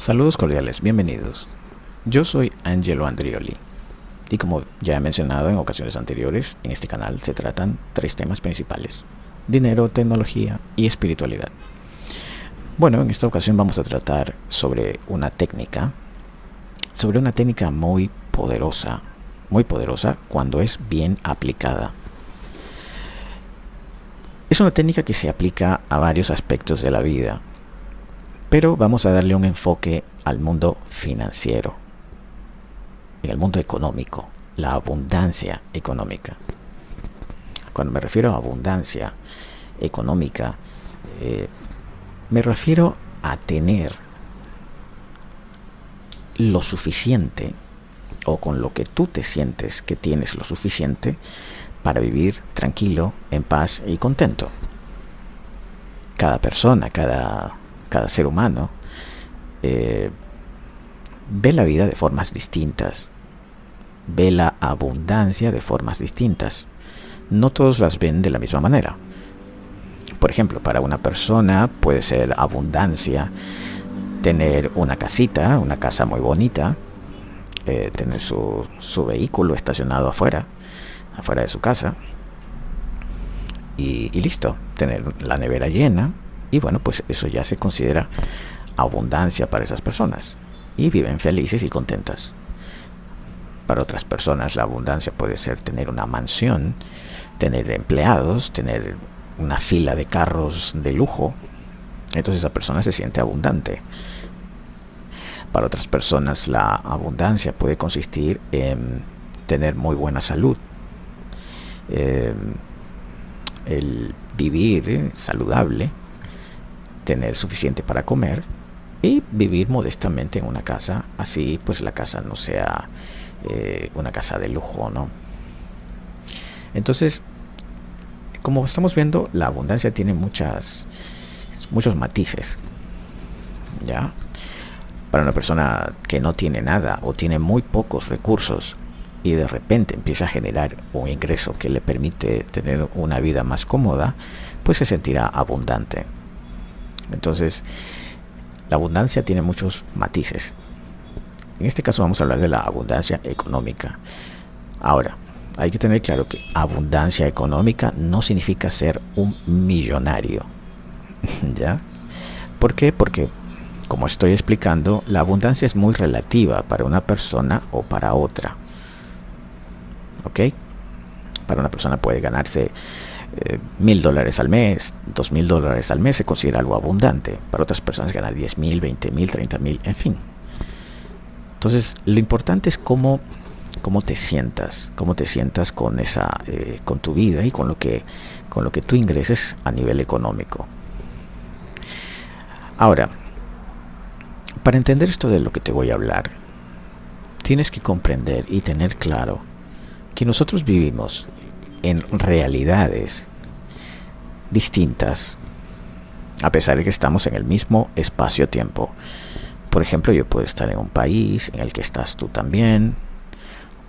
Saludos cordiales, bienvenidos. Yo soy Angelo Andrioli y como ya he mencionado en ocasiones anteriores, en este canal se tratan tres temas principales: dinero, tecnología y espiritualidad. Bueno, en esta ocasión vamos a tratar sobre una técnica muy poderosa cuando es bien aplicada. Es una técnica que se aplica a varios aspectos de la vida, pero vamos a darle un enfoque al mundo financiero, en el mundo económico, la abundancia económica. Cuando me refiero a abundancia económica, me refiero a tener lo suficiente, o con lo que tú te sientes que tienes lo suficiente para vivir tranquilo, en paz y contento. Cada persona, cada ser humano ve la vida de formas distintas, ve la abundancia de formas distintas. No todos las ven de la misma manera. Por ejemplo, para una persona puede ser abundancia tener una casita, una casa muy bonita, tener su vehículo estacionado afuera de su casa y listo, tener la nevera llena. Y bueno, pues eso ya se considera abundancia para esas personas y viven felices y contentas. Para otras personas la abundancia puede ser tener una mansión, tener empleados, tener una fila de carros de lujo. Entonces esa persona se siente abundante. Para otras personas la abundancia puede consistir en tener muy buena salud, el vivir saludable, tener suficiente para comer y vivir modestamente en una casa, así pues la casa no sea una casa de lujo, ¿no? Entonces, como estamos viendo, la abundancia tiene muchos matices, ¿ya? Para una persona que no tiene nada o tiene muy pocos recursos y de repente empieza a generar un ingreso que le permite tener una vida más cómoda, pues se sentirá abundante. Entonces, la abundancia tiene muchos matices. En este caso vamos a hablar de la abundancia económica. Ahora, hay que tener claro que abundancia económica no significa ser un millonario. ¿Ya? ¿Por qué? Porque, como estoy explicando, la abundancia es muy relativa para una persona o para otra. ¿Ok? Para una persona puede ganarse $1,000 al mes, $2,000 al mes se considera algo abundante. Para otras personas ganar 10,000, 20,000, 30,000, en fin. Entonces, lo importante es cómo te sientas con con tu vida y con lo que tú ingreses a nivel económico. Ahora, para entender esto de lo que te voy a hablar, tienes que comprender y tener claro que nosotros vivimos en realidades distintas, a pesar de que estamos en el mismo espacio-tiempo. Por ejemplo, yo puedo estar en un país en el que estás tú también,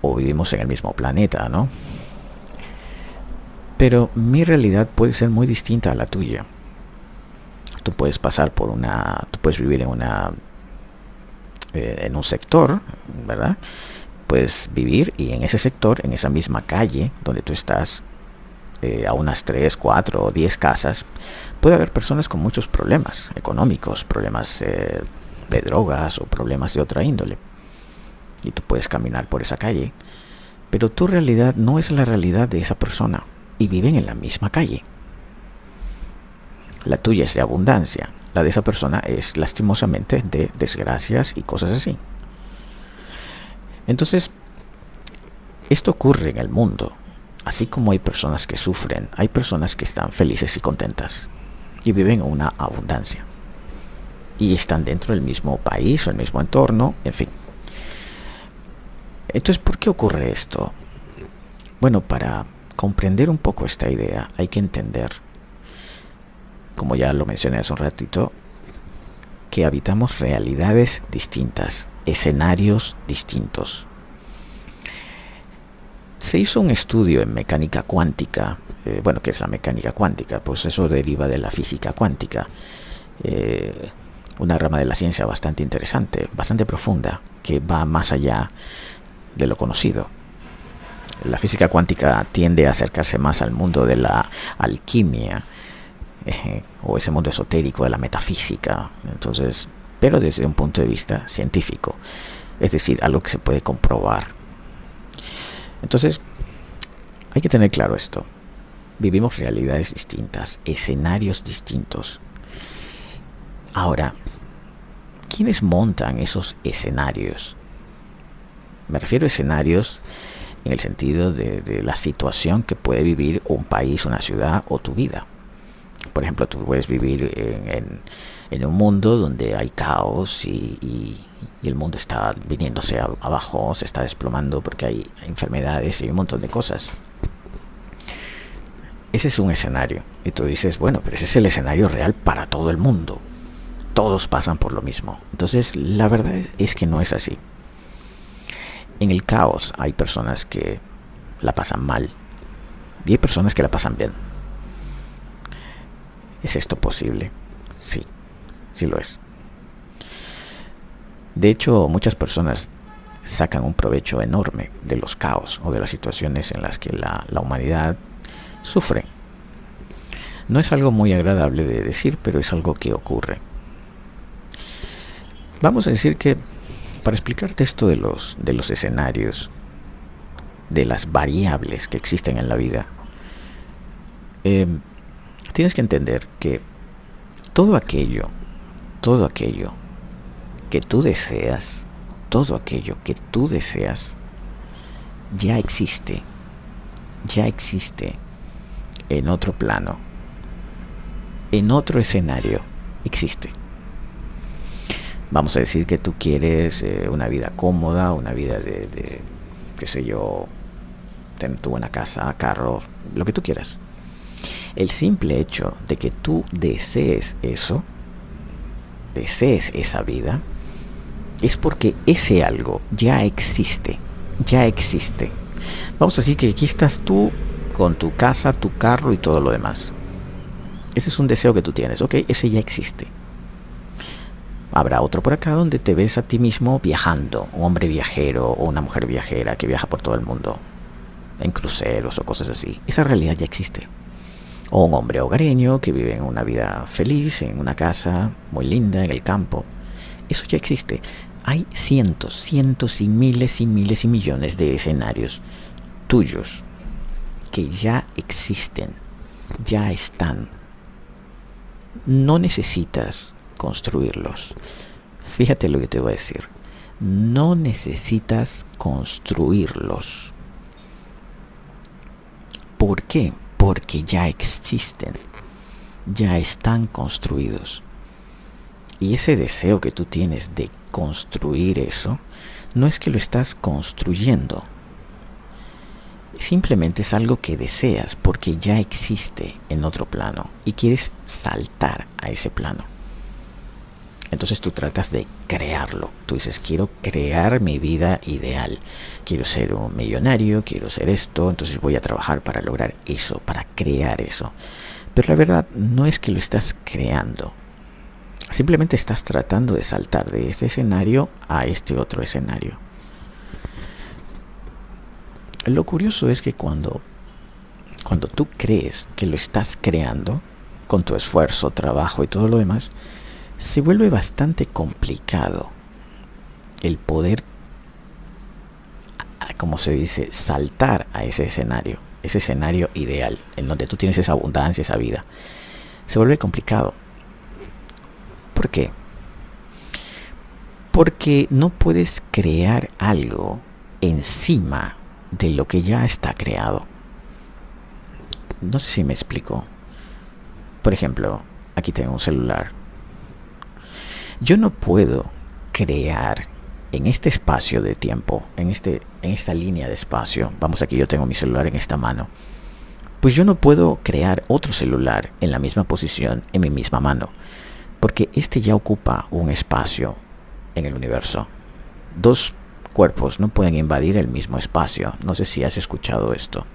o vivimos en el mismo planeta, ¿no? Pero mi realidad puede ser muy distinta a la tuya. Tú puedes vivir en un sector, ¿verdad? Puedes vivir y en ese sector, en esa misma calle donde tú estás, a unas 3, 4 o 10 casas, puede haber personas con muchos problemas económicos, problemas de drogas o problemas de otra índole. Y tú puedes caminar por esa calle, pero tu realidad no es la realidad de esa persona y viven en la misma calle. La tuya es de abundancia, la de esa persona es lastimosamente de desgracias y cosas así. Entonces, esto ocurre en el mundo. Así como hay personas que sufren, hay personas que están felices y contentas y viven una abundancia y están dentro del mismo país o el mismo entorno, en fin. Entonces, ¿por qué ocurre esto? Bueno, para comprender un poco esta idea hay que entender, como ya lo mencioné hace un ratito, que habitamos realidades distintas, escenarios distintos. Se hizo un estudio en mecánica cuántica. ¿Qué es la mecánica cuántica? Pues eso deriva de la física cuántica. una rama de la ciencia bastante interesante, bastante profunda, que va más allá de lo conocido. La física cuántica tiende a acercarse más al mundo de la alquimia, o ese mundo esotérico de la metafísica, entonces, pero desde un punto de vista científico, es decir, algo que se puede comprobar. Entonces, hay que tener claro esto. Vivimos realidades distintas, escenarios distintos. Ahora, ¿quiénes montan esos escenarios? Me refiero a escenarios en el sentido de la situación que puede vivir un país, una ciudad o tu vida. Por ejemplo, tú puedes vivir en un mundo donde hay caos y el mundo está viniéndose abajo, se está desplomando porque hay enfermedades y un montón de cosas. Ese es un escenario. Y tú dices, bueno, pero ese es el escenario real para todo el mundo. Todos pasan por lo mismo. Entonces, la verdad es que no es así. En el caos hay personas que la pasan mal y hay personas que la pasan bien. ¿Es esto posible? Sí, sí lo es. De hecho, muchas personas sacan un provecho enorme de los caos o de las situaciones en las que la humanidad sufre. No es algo muy agradable de decir, pero es algo que ocurre. Vamos a decir que para explicarte esto de los escenarios, de las variables que existen en la vida, tienes que entender que todo aquello que tú deseas, todo aquello que tú deseas, ya existe en otro plano, en otro escenario, existe. Vamos a decir que tú quieres una vida cómoda, una vida de qué sé yo, tener tu buena casa, carro, lo que tú quieras. El simple hecho de que tú desees eso, desees esa vida, es porque ese algo ya existe. Vamos a decir que aquí estás tú con tu casa, tu carro y todo lo demás. Ese es un deseo que tú tienes, ok, ese ya existe. Habrá otro por acá donde te ves a ti mismo viajando, un hombre viajero o una mujer viajera que viaja por todo el mundo, en cruceros o cosas así. Esa realidad ya existe. O un hombre hogareño que vive en una vida feliz, en una casa muy linda, en el campo. Eso ya existe. Hay cientos y miles y millones de escenarios tuyos que ya existen, ya están. No necesitas construirlos. Fíjate lo que te voy a decir. No necesitas construirlos. ¿Por qué? Porque ya existen, ya están construidos. Y ese deseo que tú tienes de construir eso, no es que lo estás construyendo. Simplemente es algo que deseas porque ya existe en otro plano y quieres saltar a ese plano. Entonces tú tratas de crearlo. Tú dices, quiero crear mi vida ideal. Quiero ser un millonario, quiero ser esto, entonces voy a trabajar para lograr eso, para crear eso. Pero la verdad no es que lo estás creando. Simplemente estás tratando de saltar de este escenario a este otro escenario. Lo curioso es que cuando tú crees que lo estás creando, con tu esfuerzo, trabajo y todo lo demás, se vuelve bastante complicado el poder, como se dice, saltar a ese escenario ideal, en donde tú tienes esa abundancia, esa vida. Se vuelve complicado. ¿Por qué? Porque no puedes crear algo encima de lo que ya está creado. No sé si me explico. Por ejemplo, aquí tengo un celular. Yo no puedo crear en este espacio de tiempo, en esta línea de espacio, vamos, aquí yo tengo mi celular en esta mano, pues yo no puedo crear otro celular en la misma posición, en mi misma mano, porque este ya ocupa un espacio en el universo. Dos cuerpos no pueden invadir el mismo espacio. No sé si has escuchado esto.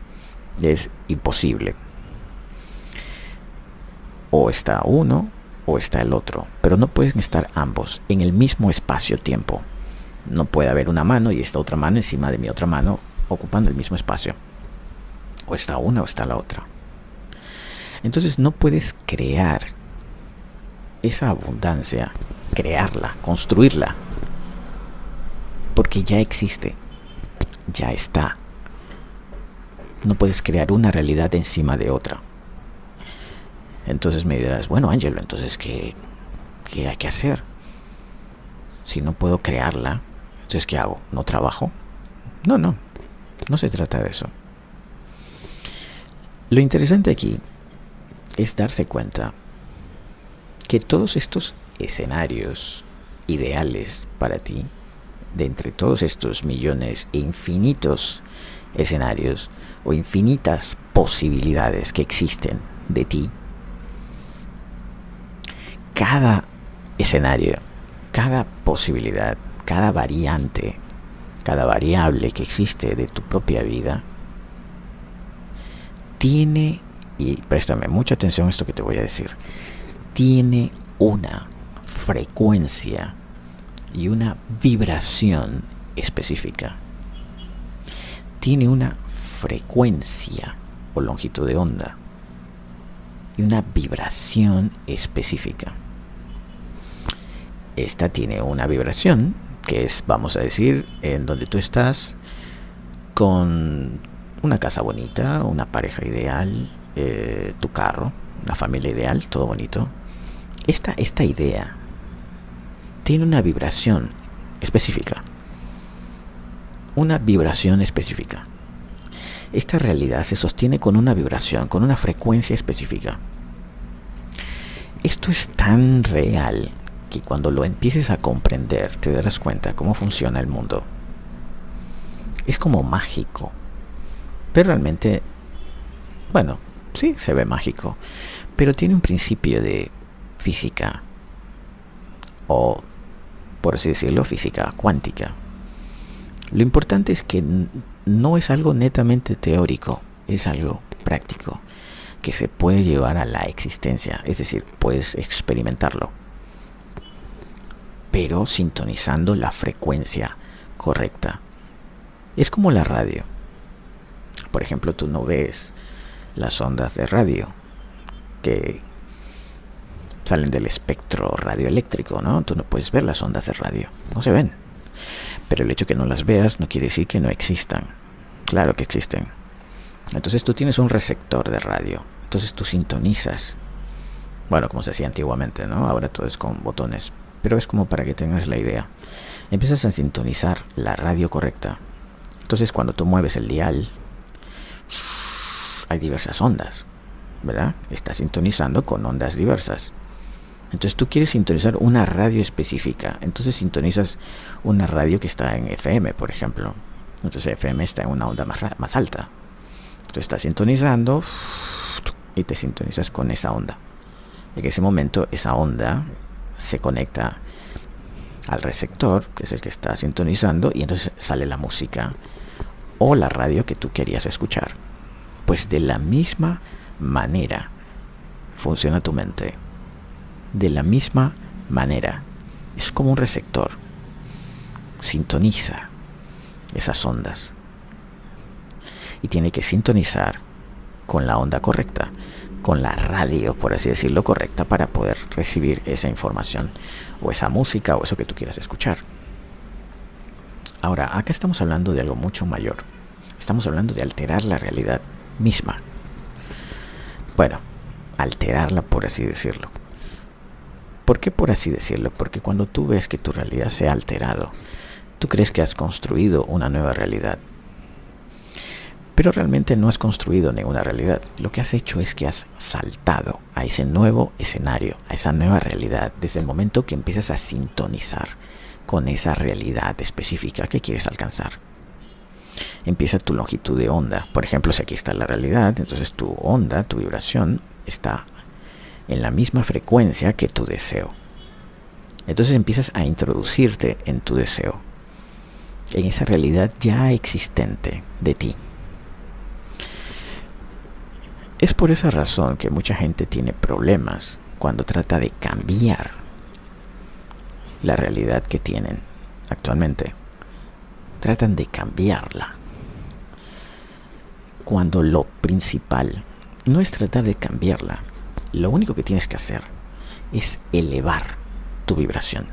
Es imposible. O está uno o está el otro, pero no pueden estar ambos en el mismo espacio-tiempo. No puede haber una mano y esta otra mano encima de mi otra mano ocupando el mismo espacio. O está una o está la otra. Entonces no puedes crear esa abundancia, crearla, construirla, porque ya existe, ya está. No puedes crear una realidad encima de otra. Entonces me dirás, bueno, Ángelo, entonces ¿qué hay que hacer? Si no puedo crearla, entonces ¿qué hago? ¿No trabajo? No se trata de eso. Lo interesante aquí es darse cuenta que todos estos escenarios ideales para ti, de entre todos estos millones e infinitos escenarios o infinitas posibilidades que existen de ti, cada escenario, cada posibilidad, cada variante, cada variable que existe de tu propia vida tiene, y préstame mucha atención a esto que te voy a decir, tiene una frecuencia y una vibración específica. Tiene una frecuencia o longitud de onda y una vibración específica. Esta tiene una vibración que es, vamos a decir, en donde tú estás con una casa bonita, una pareja ideal, tu carro, una familia ideal, todo bonito. Esta idea tiene una vibración específica. Una vibración específica. Esta realidad se sostiene con una vibración, con una frecuencia específica. Esto es tan real que cuando lo empieces a comprender te darás cuenta cómo funciona el mundo. Es como mágico. Pero realmente, bueno, sí, se ve mágico. Pero tiene un principio de física. O, por así decirlo, física cuántica. Lo importante es que no es algo netamente teórico. Es algo práctico. Que se puede llevar a la existencia. Es decir, puedes experimentarlo. Pero sintonizando la frecuencia correcta. Es como la radio. Por ejemplo, tú no ves las ondas de radio que salen del espectro radioeléctrico, ¿no? Tú no puedes ver las ondas de radio, no se ven. Pero el hecho de que no las veas no quiere decir que no existan. Claro que existen. Entonces tú tienes un receptor de radio. Entonces tú sintonizas. Bueno, como se hacía antiguamente, ¿no? Ahora todo es con botones. Pero es como para que tengas la idea. Empiezas a sintonizar la radio correcta. Entonces cuando tú mueves el dial, hay diversas ondas, ¿verdad? Estás sintonizando con ondas diversas. Entonces tú quieres sintonizar una radio específica. Entonces sintonizas una radio que está en FM, por ejemplo. Entonces FM está en una onda más alta. Tú estás sintonizando y te sintonizas con esa onda. En ese momento esa onda se conecta al receptor, que es el que está sintonizando, y entonces sale la música o la radio que tú querías escuchar. Pues de la misma manera funciona tu mente. De la misma manera. Es como un receptor. Sintoniza esas ondas. Y tiene que sintonizar con la onda correcta, con la radio, por así decirlo, correcta, para poder recibir esa información o esa música o eso que tú quieras escuchar. Ahora, acá estamos hablando de algo mucho mayor. Estamos hablando de alterar la realidad misma. Bueno, alterarla, por así decirlo. ¿Por qué por así decirlo? Porque cuando tú ves que tu realidad se ha alterado, tú crees que has construido una nueva realidad. Pero realmente no has construido ninguna realidad. Lo que has hecho es que has saltado a ese nuevo escenario, a esa nueva realidad, desde el momento que empiezas a sintonizar con esa realidad específica que quieres alcanzar. Empieza tu longitud de onda. Por ejemplo, si aquí está la realidad, entonces tu onda, tu vibración, está en la misma frecuencia que tu deseo. Entonces empiezas a introducirte en tu deseo, en esa realidad ya existente de ti. Es por esa razón que mucha gente tiene problemas cuando trata de cambiar la realidad que tienen actualmente, tratan de cambiarla. Cuando lo principal no es tratar de cambiarla, lo único que tienes que hacer es elevar tu vibración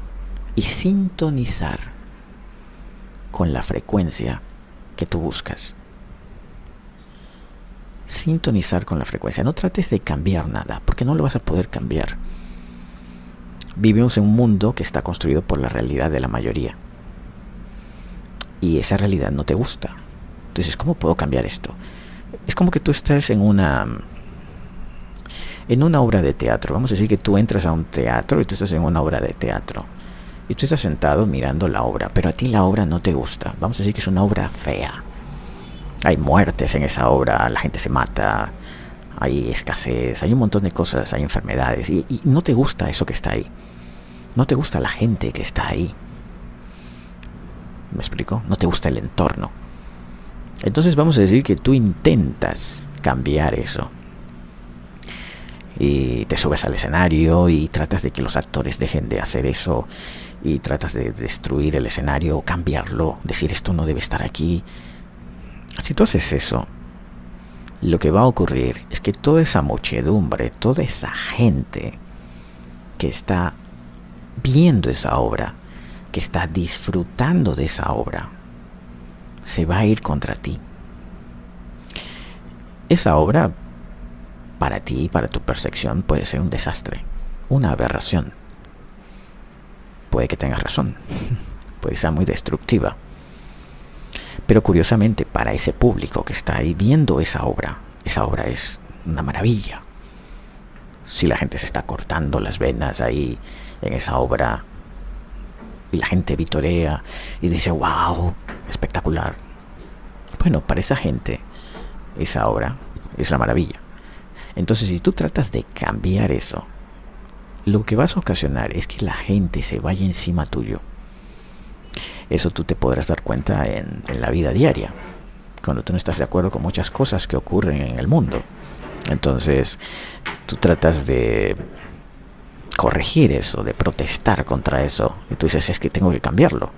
y sintonizar con la frecuencia que tú buscas. Sintonizar con la frecuencia. No trates de cambiar nada, porque no lo vas a poder cambiar. Vivimos en un mundo que está construido por la realidad de la mayoría. Y esa realidad no te gusta. Entonces, ¿cómo puedo cambiar esto? Es como que tú estás en una obra de teatro. Vamos a decir que tú entras a un teatro y tú estás en una obra de teatro. Y tú estás sentado mirando la obra, pero a ti la obra no te gusta. Vamos a decir que es una obra fea. Hay muertes en esa obra, la gente se mata, hay escasez, hay un montón de cosas, hay enfermedades. Y no te gusta eso que está ahí. No te gusta la gente que está ahí. ¿Me explico? No te gusta el entorno. Entonces vamos a decir que tú intentas cambiar eso. Y te subes al escenario y tratas de que los actores dejen de hacer eso. Y tratas de destruir el escenario, cambiarlo, decir esto no debe estar aquí. Si tú haces eso, lo que va a ocurrir es que toda esa muchedumbre, toda esa gente que está viendo esa obra, que está disfrutando de esa obra, se va a ir contra ti. Esa obra, para ti, para tu percepción, puede ser un desastre, una aberración. Puede que tengas razón, puede ser muy destructiva. Pero curiosamente, para ese público que está ahí viendo esa obra es una maravilla. Si la gente se está cortando las venas ahí en esa obra y la gente vitorea y dice, wow, espectacular. Bueno, para esa gente, esa obra es la maravilla. Entonces, si tú tratas de cambiar eso, lo que vas a ocasionar es que la gente se vaya encima tuyo. Eso tú te podrás dar cuenta en la vida diaria, cuando tú no estás de acuerdo con muchas cosas que ocurren en el mundo. Entonces, tú tratas de corregir eso, de protestar contra eso, y tú dices, es que tengo que cambiarlo.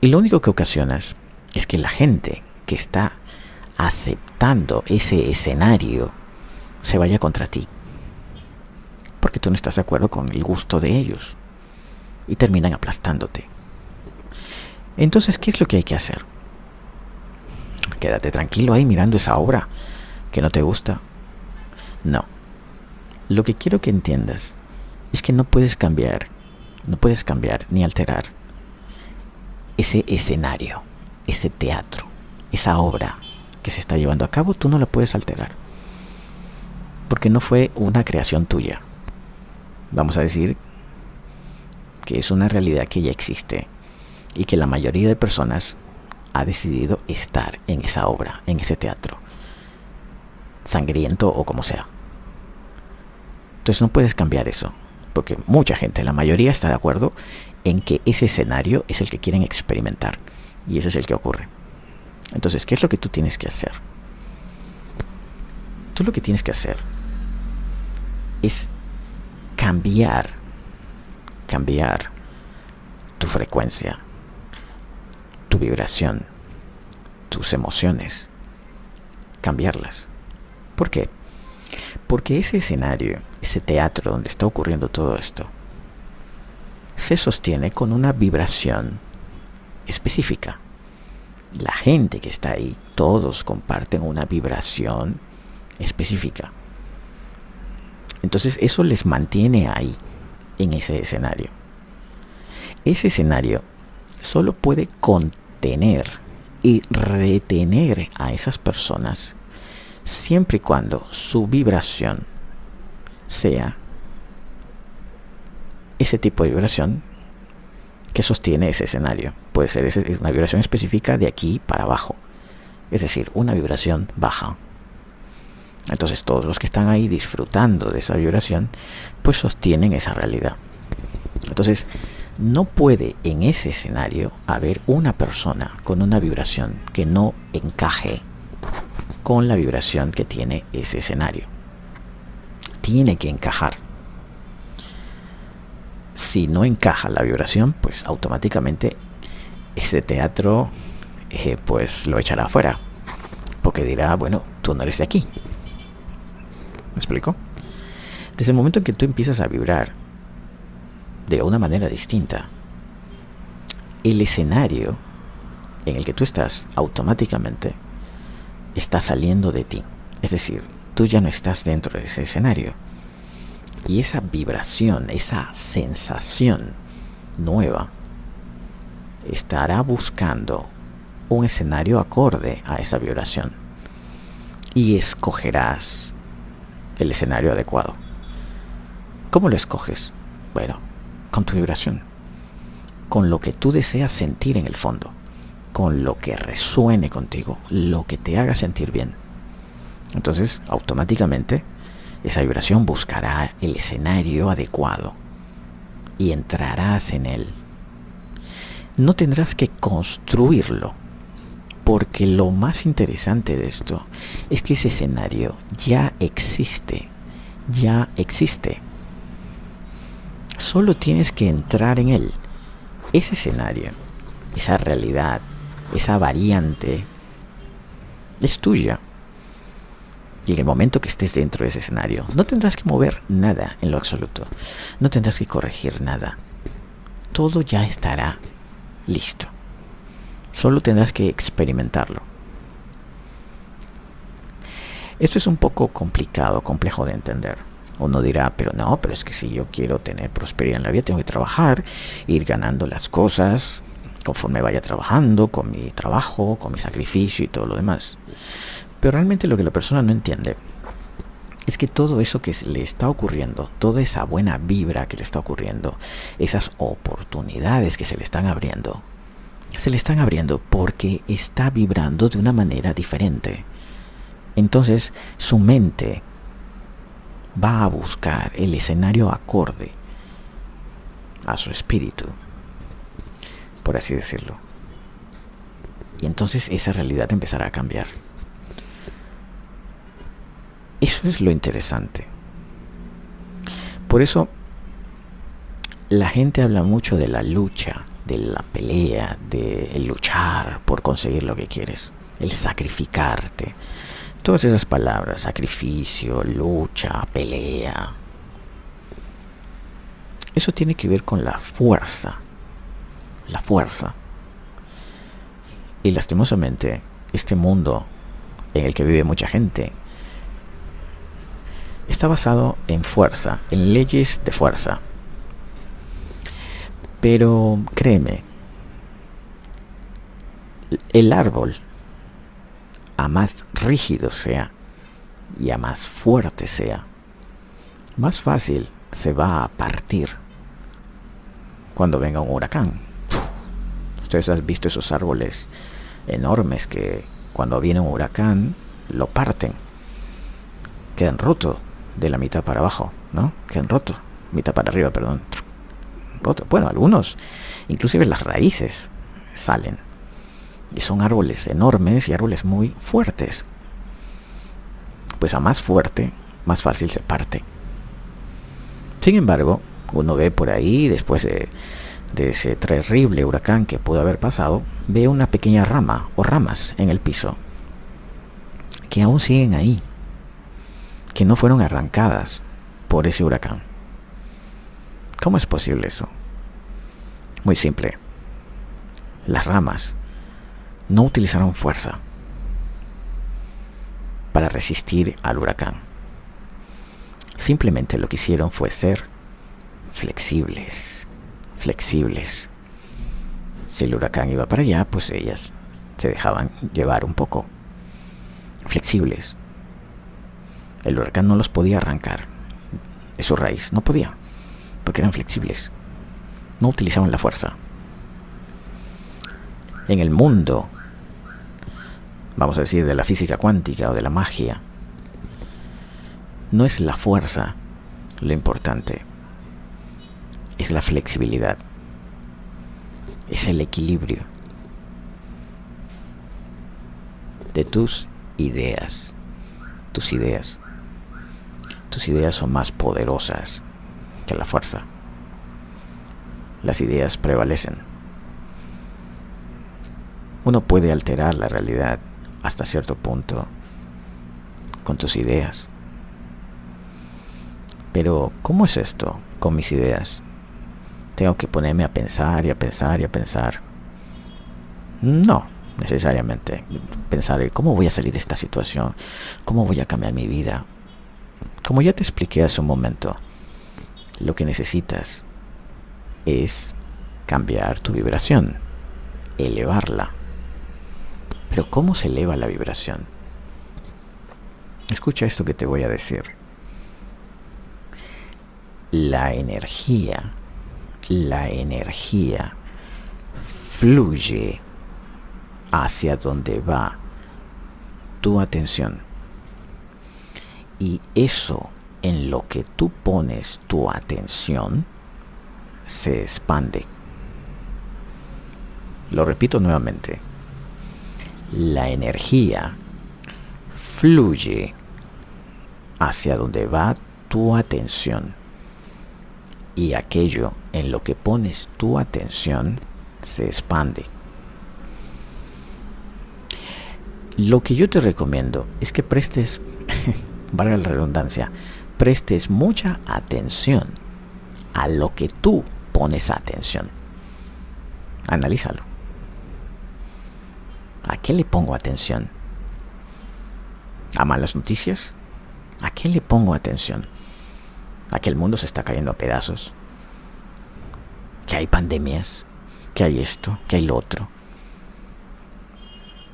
Y lo único que ocasionas es que la gente que está aceptando ese escenario se vaya contra ti, porque tú no estás de acuerdo con el gusto de ellos, y terminan aplastándote. Entonces, ¿qué es lo que hay que hacer? Quédate tranquilo ahí mirando esa obra que no te gusta. No. Lo que quiero que entiendas es que no puedes cambiar ni alterar ese escenario, ese teatro, esa obra que se está llevando a cabo. Tú no la puedes alterar, porque no fue una creación tuya. Vamos a decir que es una realidad que ya existe y que la mayoría de personas ha decidido estar en esa obra, en ese teatro, sangriento o como sea. Entonces no puedes cambiar eso, porque mucha gente, la mayoría, está de acuerdo en que ese escenario es el que quieren experimentar, y ese es el que ocurre. Entonces, ¿qué es lo que tú tienes que hacer? Tú lo que tienes que hacer es cambiar tu frecuencia, tu vibración, tus emociones, cambiarlas. ¿Por qué? Porque ese escenario, ese teatro donde está ocurriendo todo esto, se sostiene con una vibración específica. La gente que está ahí, todos comparten una vibración específica. Entonces eso les mantiene ahí, en ese escenario. Ese escenario solo puede contener y retener a esas personas siempre y cuando su vibración sea ese tipo de vibración que sostiene ese escenario. Puede ser una vibración específica de aquí para abajo, es decir, una vibración baja. Entonces todos los que están ahí disfrutando de esa vibración pues sostienen esa realidad. Entonces no puede en ese escenario haber una persona con una vibración que no encaje con la vibración que tiene ese escenario. Tiene que encajar. si no encaja la vibración, pues automáticamente ese teatro pues lo echará afuera, porque dirá, bueno, tú no eres de aquí. ¿Me explico? Desde el momento en que tú empiezas a vibrar de una manera distinta, el escenario en el que tú estás automáticamente está saliendo de ti. Es decir, tú ya no estás dentro de ese escenario. Y esa vibración, esa sensación nueva, estará buscando un escenario acorde a esa vibración. Y escogerás el escenario adecuado. ¿Cómo lo escoges? Bueno, con tu vibración. Con lo que tú deseas sentir en el fondo. Con lo que resuene contigo. Lo que te haga sentir bien. Entonces, automáticamente, esa vibración buscará el escenario adecuado y entrarás en él. No tendrás que construirlo, porque lo más interesante de esto es que ese escenario ya existe, Solo tienes que entrar en él. Ese escenario, esa realidad, esa variante, es tuya. Y en el momento que estés dentro de ese escenario, no tendrás que mover nada en lo absoluto. No tendrás que corregir nada. Todo ya estará listo. Solo tendrás que experimentarlo. Esto es un poco complicado, complejo de entender. Uno dirá, pero es que si yo quiero tener prosperidad en la vida, tengo que trabajar, ir ganando las cosas conforme vaya trabajando, con mi trabajo, con mi sacrificio y todo lo demás. Pero realmente lo que la persona no entiende es que todo eso que le está ocurriendo, toda esa buena vibra que le está ocurriendo, esas oportunidades que se le están abriendo porque está vibrando de una manera diferente. Entonces su mente va a buscar el escenario acorde a su espíritu, por así decirlo. Y entonces esa realidad empezará a cambiar. Eso es lo interesante. Por eso la gente habla mucho de la lucha, de la pelea, de el luchar por conseguir lo que quieres, el sacrificarte. Todas esas palabras, sacrificio, lucha, pelea. Eso tiene que ver con la fuerza. La fuerza. Y lastimosamente, este mundo en el que vive mucha gente está basado en fuerza, en leyes de fuerza. Pero créeme, el árbol, a más rígido sea y a más fuerte sea, más fácil se va a partir cuando venga un huracán. Ustedes han visto esos árboles enormes que cuando viene un huracán lo parten, quedan rotos de la mitad para abajo, ¿no? Quedan rotos, mitad para arriba, perdón. Rotos. Bueno, algunos, inclusive las raíces salen. Y son árboles enormes y árboles muy fuertes. Pues a más fuerte, más fácil se parte. Sin embargo, uno ve por ahí, después de ese terrible huracán que pudo haber pasado, ve una pequeña rama o ramas en el piso que aún siguen ahí, que no fueron arrancadas por ese huracán. ¿Cómo es posible eso? Muy simple. Las ramas no utilizaron fuerza para resistir al huracán. Simplemente lo que hicieron fue ser flexibles. Si el huracán iba para allá, pues ellas se dejaban llevar un poco. Flexibles. El huracán no los podía arrancar de su raíz, no podía, porque eran flexibles. No utilizaban la fuerza. En el mundo, vamos a decir, de la física cuántica o de la magia, no es la fuerza lo importante, es la flexibilidad, es el equilibrio de tus ideas. Tus ideas son más poderosas que la fuerza. las ideas prevalecen. Uno puede alterar la realidad hasta cierto punto con tus ideas. Pero, ¿cómo es esto con mis ideas? Tengo que ponerme a pensar y a pensar y a pensar. No, necesariamente. Pensar en cómo voy a salir de esta situación, cómo voy a cambiar mi vida. Como ya te expliqué hace un momento, lo que necesitas es cambiar tu vibración, elevarla. Pero ¿cómo se eleva la vibración? Escucha esto que te voy a decir. La energía fluye hacia donde va tu atención. Y eso en lo que tú pones tu atención se expande. Lo repito nuevamente. La energía fluye hacia donde va tu atención. Y aquello en lo que pones tu atención se expande. Lo que yo te recomiendo es que prestes, valga la redundancia, prestes mucha atención a lo que tú pones atención. Analízalo. ¿A qué le pongo atención? ¿A malas noticias? ¿A qué le pongo atención? ¿A que el mundo se está cayendo a pedazos? ¿Que hay pandemias? ¿Que hay esto? ¿Que hay lo otro?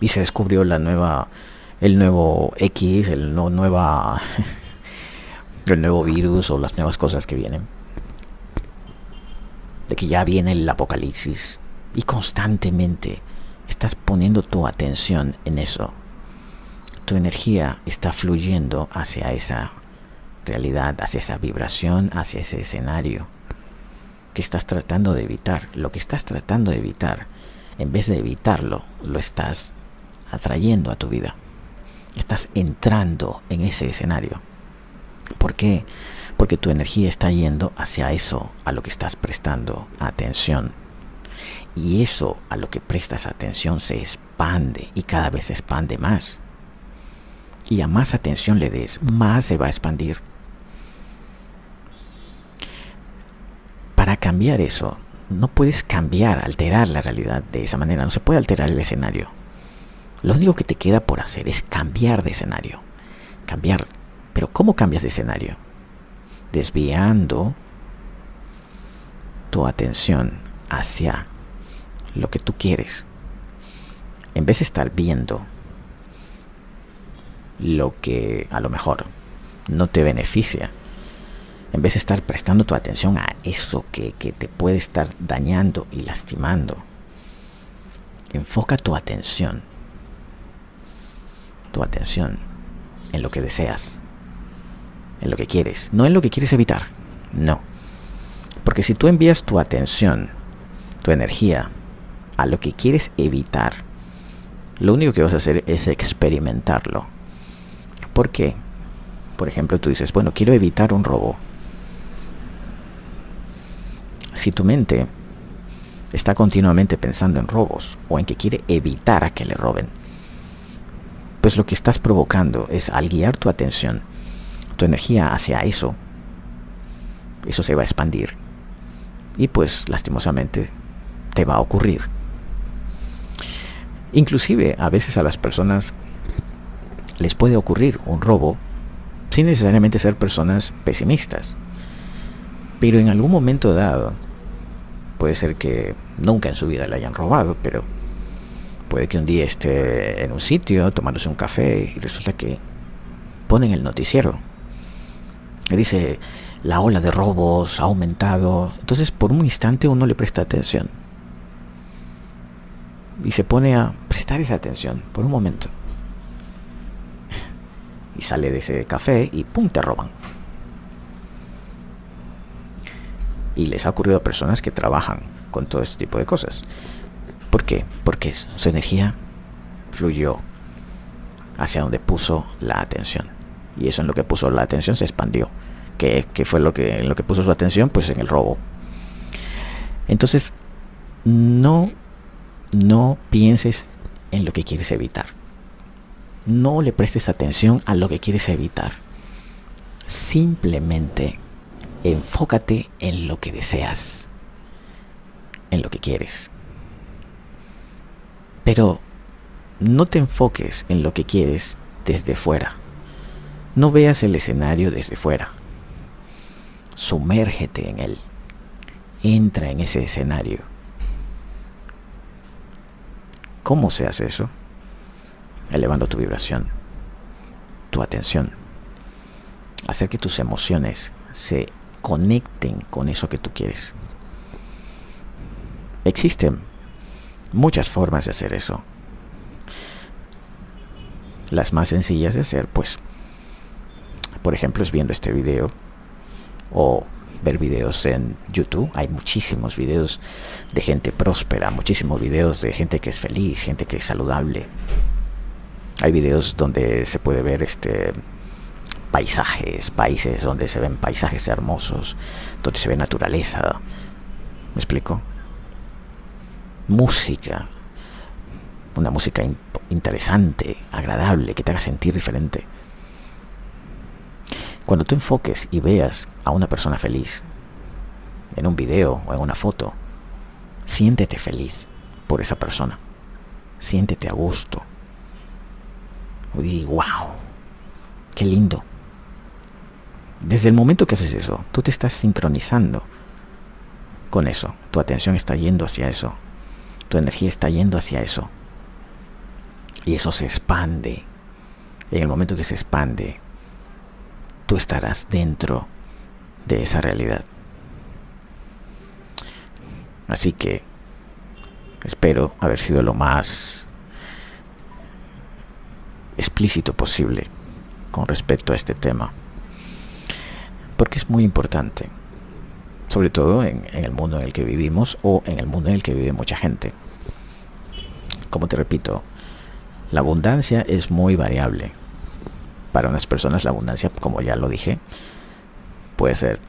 Y se descubrió el nuevo X, el nuevo virus o las nuevas cosas que vienen. De que ya viene el apocalipsis. Y constantemente estás poniendo tu atención en eso. Tu energía está fluyendo hacia esa realidad, hacia esa vibración, hacia ese escenario que estás tratando de evitar. Lo que estás tratando de evitar, en vez de evitarlo, lo estás atrayendo a tu vida. Estás entrando en ese escenario. ¿Por qué? Porque tu energía está yendo hacia eso a lo que estás prestando atención. Y eso a lo que prestas atención se expande y cada vez se expande más. Y a más atención le des, más se va a expandir. Para cambiar eso, no puedes alterar la realidad de esa manera. No se puede alterar el escenario. Lo único que te queda por hacer es cambiar de escenario. Cambiar. Pero ¿cómo cambias de escenario? Desviando tu atención hacia lo que tú quieres. En vez de estar viendo lo que a lo mejor no te beneficia, en vez de estar prestando tu atención a eso que te puede estar dañando y lastimando, enfoca tu atención en lo que deseas, en lo que quieres, no en lo que quieres evitar. No, porque si tú envías tu atención, tu energía a lo que quieres evitar, lo único que vas a hacer es experimentarlo. ¿Por qué? Por ejemplo, tú dices, bueno, quiero evitar un robo. Si tu mente está continuamente pensando en robos o en que quiere evitar a que le roben, pues lo que estás provocando es, al guiar tu atención, tu energía hacia eso se va a expandir. Y pues lastimosamente te va a ocurrir. Inclusive a veces a las personas les puede ocurrir un robo sin necesariamente ser personas pesimistas. Pero en algún momento dado, puede ser que nunca en su vida le hayan robado, pero puede que un día esté en un sitio tomándose un café y resulta que ponen el noticiero y dice, la ola de robos ha aumentado. Entonces por un instante uno le presta atención y se pone a prestar esa atención por un momento. Y sale de ese café y ¡pum!, te roban. Y les ha ocurrido a personas que trabajan con todo este tipo de cosas. ¿Por qué? Porque su energía fluyó hacia donde puso la atención. Y eso en lo que puso la atención se expandió. ¿Qué fue en lo que puso su atención? Pues en el robo. Entonces, no pienses en lo que quieres evitar. No le prestes atención a lo que quieres evitar. Simplemente enfócate en lo que deseas, en lo que quieres. Pero no te enfoques en lo que quieres desde fuera. No veas el escenario desde fuera. Sumérgete en él. Entra en ese escenario. ¿Cómo se hace eso? Elevando tu vibración, tu atención. Hacer que tus emociones se conecten con eso que tú quieres. Existen muchas formas de hacer eso. Las más sencillas de hacer, pues, por ejemplo, es viendo este video o ver videos en YouTube. Hay muchísimos videos de gente próspera, muchísimos videos de gente que es feliz, gente que es saludable. Hay videos donde se puede ver países donde se ven paisajes hermosos, donde se ve naturaleza. ¿Me explico? Música, una música interesante, agradable, que te haga sentir diferente. Cuando tú enfoques y veas a una persona feliz en un video o en una foto, siéntete feliz por esa persona. Siéntete a gusto. Y wow, qué lindo. Desde el momento que haces eso, tú te estás sincronizando con eso. Tu atención está yendo hacia eso. Tu energía está yendo hacia eso. Y eso se expande. En el momento que se expande, tú estarás dentro de esa realidad. Así que espero haber sido lo más explícito posible con respecto a este tema, porque es muy importante, sobre todo en el mundo en el que vivimos o en el mundo en el que vive mucha gente. Como te repito, la abundancia es muy variable. Para unas personas la abundancia, como ya lo dije, puede ser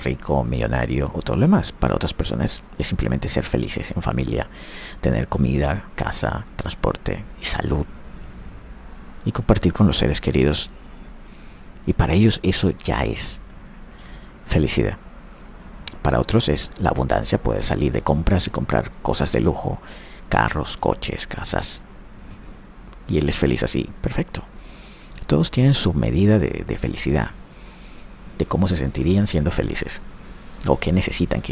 rico, millonario o todo lo demás. Para otras personas es simplemente ser felices en familia, tener comida, casa, transporte y salud, y compartir con los seres queridos. Y para ellos eso ya es felicidad. Para otros es la abundancia, poder salir de compras y comprar cosas de lujo, carros, coches, casas, y él es feliz así. Perfecto. Todos tienen su medida de felicidad, de cómo se sentirían siendo felices, o qué necesitan,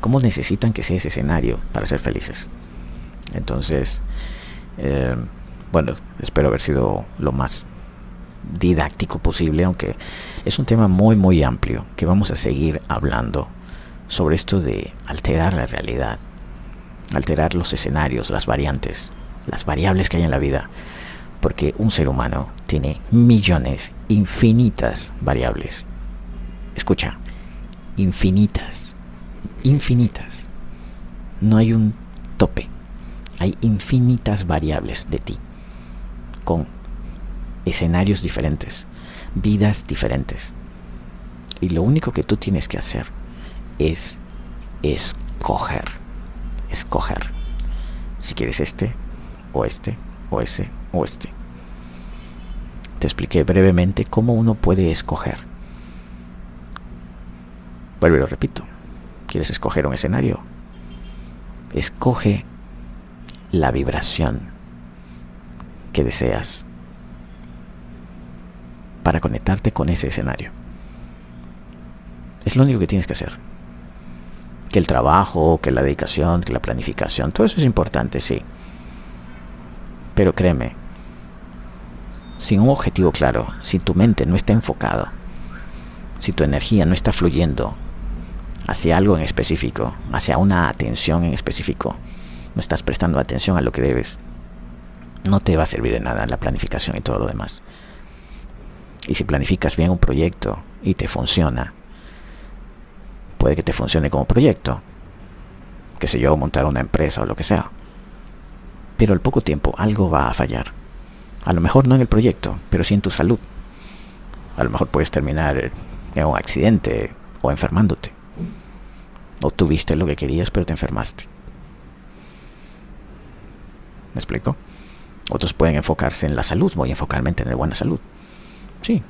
cómo necesitan que sea ese escenario para ser felices. Entonces, bueno, espero haber sido lo más didáctico posible, aunque es un tema muy muy amplio que vamos a seguir hablando sobre esto de alterar la realidad, alterar los escenarios, las variantes, las variables que hay en la vida, porque un ser humano tiene millones, infinitas variables. Escucha, infinitas, infinitas. No hay un tope, hay infinitas variables de ti, con escenarios diferentes, vidas diferentes. Y lo único que tú tienes que hacer es escoger si quieres este o este o ese o este. Te expliqué brevemente cómo uno puede escoger. Vuelvo y lo repito. ¿Quieres escoger un escenario? Escoge la vibración que deseas para conectarte con ese escenario. Es lo único que tienes que hacer. Que el trabajo, que la dedicación, que la planificación, todo eso es importante, sí. Pero créeme, sin un objetivo claro, si tu mente no está enfocada, si tu energía no está fluyendo hacia algo en específico, hacia una atención en específico, no estás prestando atención a lo que debes, no te va a servir de nada la planificación y todo lo demás. Y si planificas bien un proyecto y te funciona, puede que te funcione como proyecto, qué sé yo, montar una empresa o lo que sea, pero al poco tiempo algo va a fallar. A lo mejor no en el proyecto, pero sí en tu salud. A lo mejor puedes terminar en un accidente o enfermándote. Obtuviste lo que querías, pero te enfermaste. ¿Me explico? Otros pueden enfocarse en la salud. Voy a enfocarme en tener buena salud. Sí,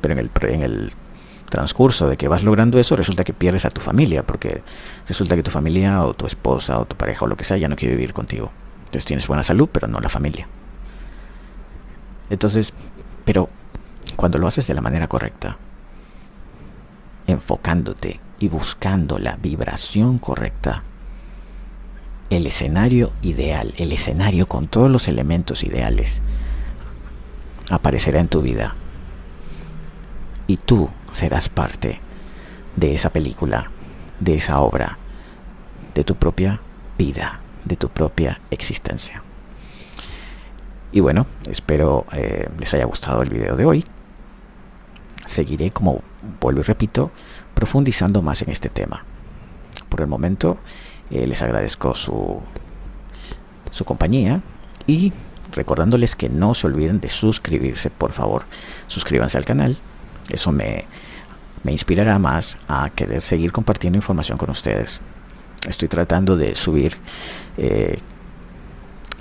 pero en el transcurso de que vas logrando eso, resulta que pierdes a tu familia, porque resulta que tu familia o tu esposa o tu pareja o lo que sea ya no quiere vivir contigo. Entonces tienes buena salud, pero no la familia. Entonces, pero cuando lo haces de la manera correcta, enfocándote y buscando la vibración correcta, el escenario ideal, el escenario con todos los elementos ideales, aparecerá en tu vida. Y tú serás parte de esa película, de esa obra, de tu propia vida, de tu propia existencia. Y bueno, espero les haya gustado el video de hoy. Seguiré, como vuelvo y repito, profundizando más en este tema. Por el momento, les agradezco su compañía y recordándoles que no se olviden de suscribirse, por favor. Suscríbanse al canal. Eso me inspirará más a querer seguir compartiendo información con ustedes. Estoy tratando de subir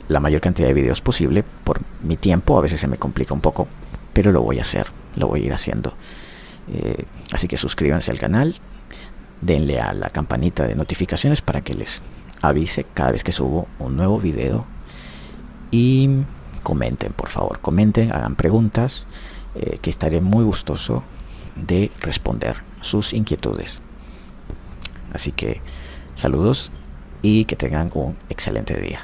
la mayor cantidad de videos posible. Por mi tiempo a veces se me complica un poco, pero lo voy a hacer, lo voy a ir haciendo. Así que suscríbanse al canal, denle a la campanita de notificaciones para que les avise cada vez que subo un nuevo video. Y comenten, por favor, comenten, hagan preguntas, que estaré muy gustoso de responder sus inquietudes. Así que saludos y que tengan un excelente día.